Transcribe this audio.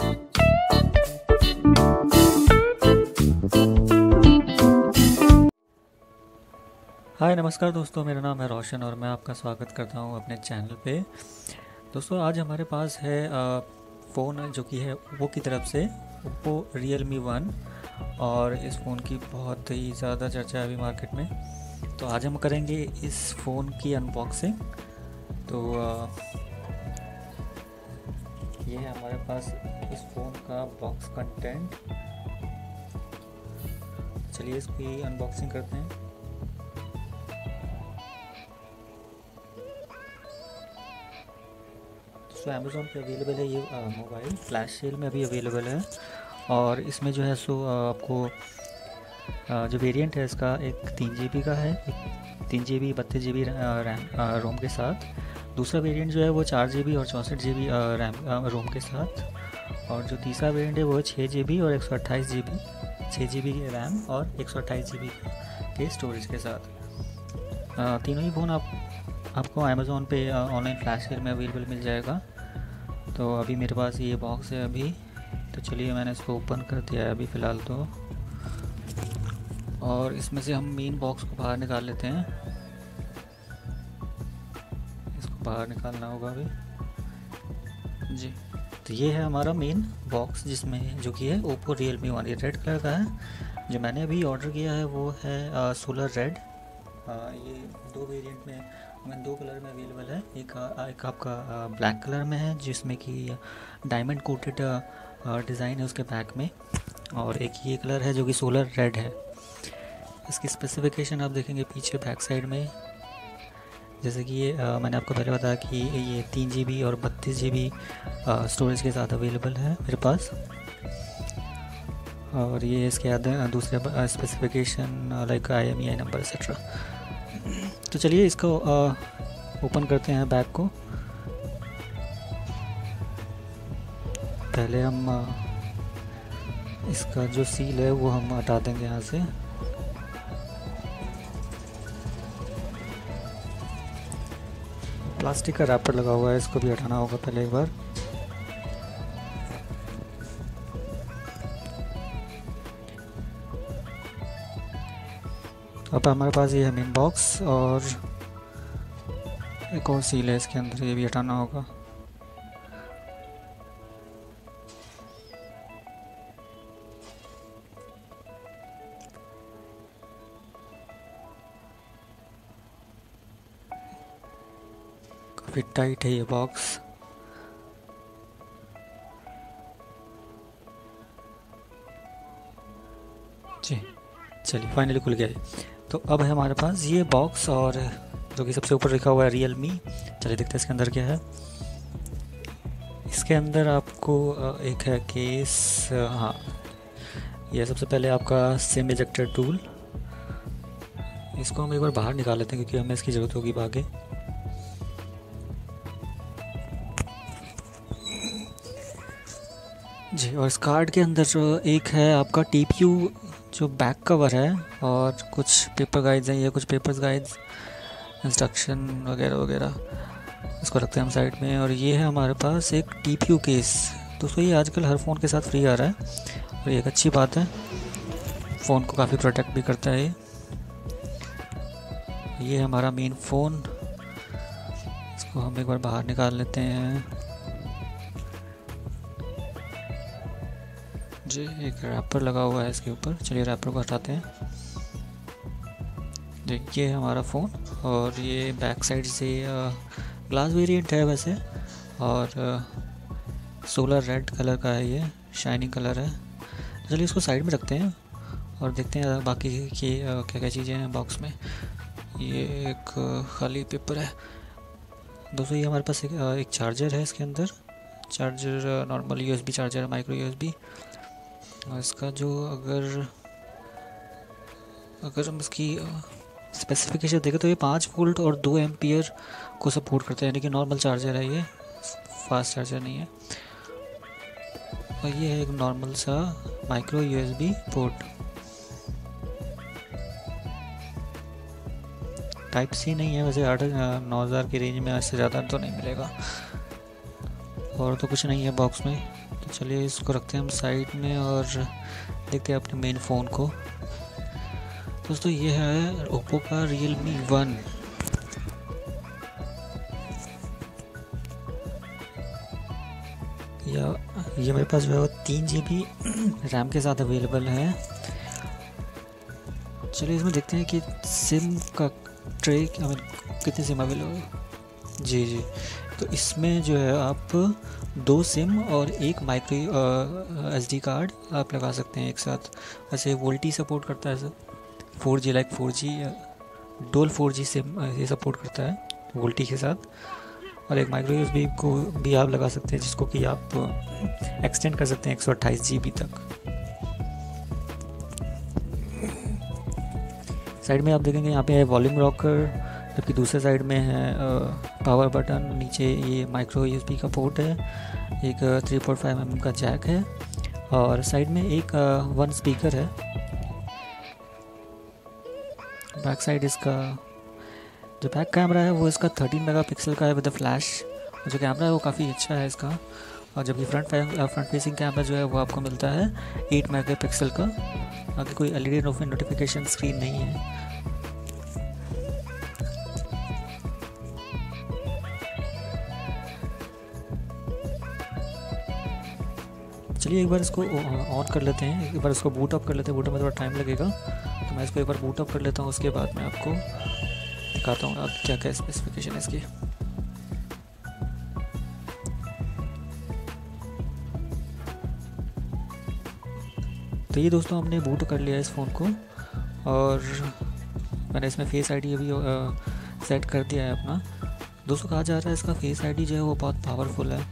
हाय नमस्कार दोस्तों, मेरा नाम है रोशन और मैं आपका स्वागत करता हूं अपने चैनल पे। दोस्तों आज हमारे पास है फ़ोन जो कि है ओप्पो की तरफ से, ओप्पो Realme 1। और इस फ़ोन की बहुत ही ज़्यादा चर्चा है अभी मार्केट में। तो आज हम करेंगे इस फ़ोन की अनबॉक्सिंग। तो ये है हमारे पास इस फ़ोन का बॉक्स कंटेंट। चलिए इसकी अनबॉक्सिंग करते हैं। सो अमेज़ोन पे अवेलेबल है ये मोबाइल, फ्लैश सेल में अभी अवेलेबल है। और इसमें जो है आपको जो वेरिएंट है इसका एक 3 GB का है, एक 3 GB 32 GB रैम रोम के साथ। दूसरा वेरिएंट जो है वो 4 GB और 64 GB रैम रोम के साथ। और जो तीसरा वेरिएंट है वो है 6 GB और 128 GB, 6 GB रैम और 128 GB के स्टोरेज के साथ। तीनों ही फ़ोन आपको अमेज़ोन पे ऑनलाइन फ्लैश सेल में अवेलेबल मिल जाएगा। तो अभी मेरे पास ये बॉक्स है अभी, तो चलिए मैंने इसको ओपन कर दिया है अभी फ़िलहाल तो। और इसमें से हम मेन बॉक्स को बाहर निकाल लेते हैं। इसको बाहर निकालना होगा अभी जी। तो ये है हमारा मेन बॉक्स, जिसमें जो कि है ओप्पो Realme 1। ये रेड कलर का है। जो मैंने अभी ऑर्डर किया है वो है सोलर रेड। ये दो वेरिएंट में दो कलर में अवेलेबल है। एक आपका ब्लैक कलर में है, जिसमें कि डायमंड कोटेड डिज़ाइन है उसके बैक में। और एक ये कलर है जो कि सोलर रेड है। इसकी स्पेसिफिकेशन आप देखेंगे पीछे बैक साइड में। जैसे कि ये मैंने आपको पहले बताया कि ये 3 GB और 32 GB स्टोरेज के साथ अवेलेबल है मेरे पास। और ये इसके दूसरे specification like IMEI number etcetera. तो चलिए इसको ओपन करते हैं बैग को। पहले हम इसका जो सील है वो हम हटा देंगे यहाँ से। प्लास्टिक का रैपर लगा हुआ है, इसको भी हटाना होगा पहले एक बार। अब हमारे पास ये है मेन बॉक्स, और एक और सील है इसके अंदर, ये भी हटाना होगा। काफ़ी टाइट है ये बॉक्स। जी चलिए फाइनली खुल गया है। तो अब है हमारे पास ये बॉक्स, और जो कि सबसे ऊपर लिखा हुआ है Realme। चलिए देखते हैं इसके अंदर क्या है। इसके अंदर आपको एक है केस। हाँ, यह सबसे पहले आपका सिम इजेक्टर टूल। इसको हम एक बार बाहर निकाल लेते हैं क्योंकि हमें इसकी ज़रूरत होगी आगे। जी, और इस कार्ड के अंदर जो एक है आपका TPU जो बैक कवर है, और कुछ पेपर गाइड्स हैं, ये कुछ पेपर्स गाइड्स, इंस्ट्रक्शन वगैरह वगैरह। इसको रखते हैं हम साइड में। और ये है हमारे पास एक TPU केस। दोस्तों ये आजकल हर फ़ोन के साथ फ्री आ रहा है, और ये एक अच्छी बात है, फ़ोन को काफ़ी प्रोटेक्ट भी करता है ये है हमारा मेन फ़ोन। इसको हम एक बार बाहर निकाल लेते हैं जी। एक रैपर लगा हुआ है इसके ऊपर, चलिए रैपर को हटाते हैं। देखिए हमारा फ़ोन, और ये बैक साइड से ग्लास वेरिएंट है वैसे, और सोलर रेड कलर का है, ये शाइनिंग कलर है। चलिए इसको साइड में रखते हैं और देखते हैं बाकी की क्या क्या चीज़ें हैं बॉक्स में। ये एक खाली पेपर है। दोस्तों ये हमारे पास एक चार्जर है इसके अंदर। चार्जर नॉर्मल USB चार्जर है, माइक्रो USB। और इसका जो अगर हम इसकी स्पेसिफिकेशन देखें तो ये 5 वोल्ट और 2 एम्पियर को सपोर्ट करता है, यानी कि नॉर्मल चार्जर है, ये फास्ट चार्जर नहीं है। और ये है एक नॉर्मल सा micro USB port. Type C नहीं है वैसे। 8-9 हज़ार की रेंज में इससे ज़्यादा तो नहीं मिलेगा। और तो कुछ नहीं है बॉक्स में। तो चलिए इसको रखते हैं हम साइड में और देखते हैं अपने मेन फ़ोन को। दोस्तों ये है ओप्पो का Realme 1। ये मेरे पास जो है वो 3 GB रैम के साथ अवेलेबल है। चलिए इसमें देखते हैं कि सिम का ट्रे कितने सिम अवेलेबल है। जी, तो इसमें जो है आप 2 सिम और एक माइक्रो SD कार्ड आप लगा सकते हैं एक साथ। वैसे वोल्टी सपोर्ट करता है सर, 4G लाइक 4G डोल 4G सिम ये सपोर्ट करता है वोल्टी के साथ। और एक माइक्रो USB को भी आप लगा सकते हैं, जिसको कि आप एक्सटेंड कर सकते हैं 128 GB तक। साइड में आप देखेंगे यहाँ पे है वॉल्यूम रॉकर, जबकि दूसरे साइड में है पावर बटन। नीचे ये माइक्रो USB का पोर्ट है, एक 3.5 mm का जैक है और साइड में एक 1 स्पीकर है। बैक साइड इसका जो बैक कैमरा है वो इसका 13 मेगापिक्सल का है विद फ्लैश। जो कैमरा है वो काफ़ी अच्छा है इसका। और जबकि फ्रंट फेसिंग कैमरा जो है वो आपको मिलता है 8 मेगापिक्सल का। आगे कोई LED नोटिफिकेशन स्क्रीन नहीं है। चलिए एक बार इसको ऑन कर लेते हैं, एक बार इसको बूट अप कर लेते हैं। बूट अप में थोड़ा टाइम लगेगा, तो मैं इसको एक बार बूट अप कर लेता हूँ। उसके बाद मैं आपको दिखाता हूँ आप क्या क्या स्पेसिफिकेशन है इसकी। तो ये दोस्तों हमने बूट कर लिया इस फ़ोन को और मैंने इसमें फेस ID अभी सेट कर दिया है अपना। दोस्तों कहा जा रहा है इसका फेस ID जो है वो बहुत पावरफुल है।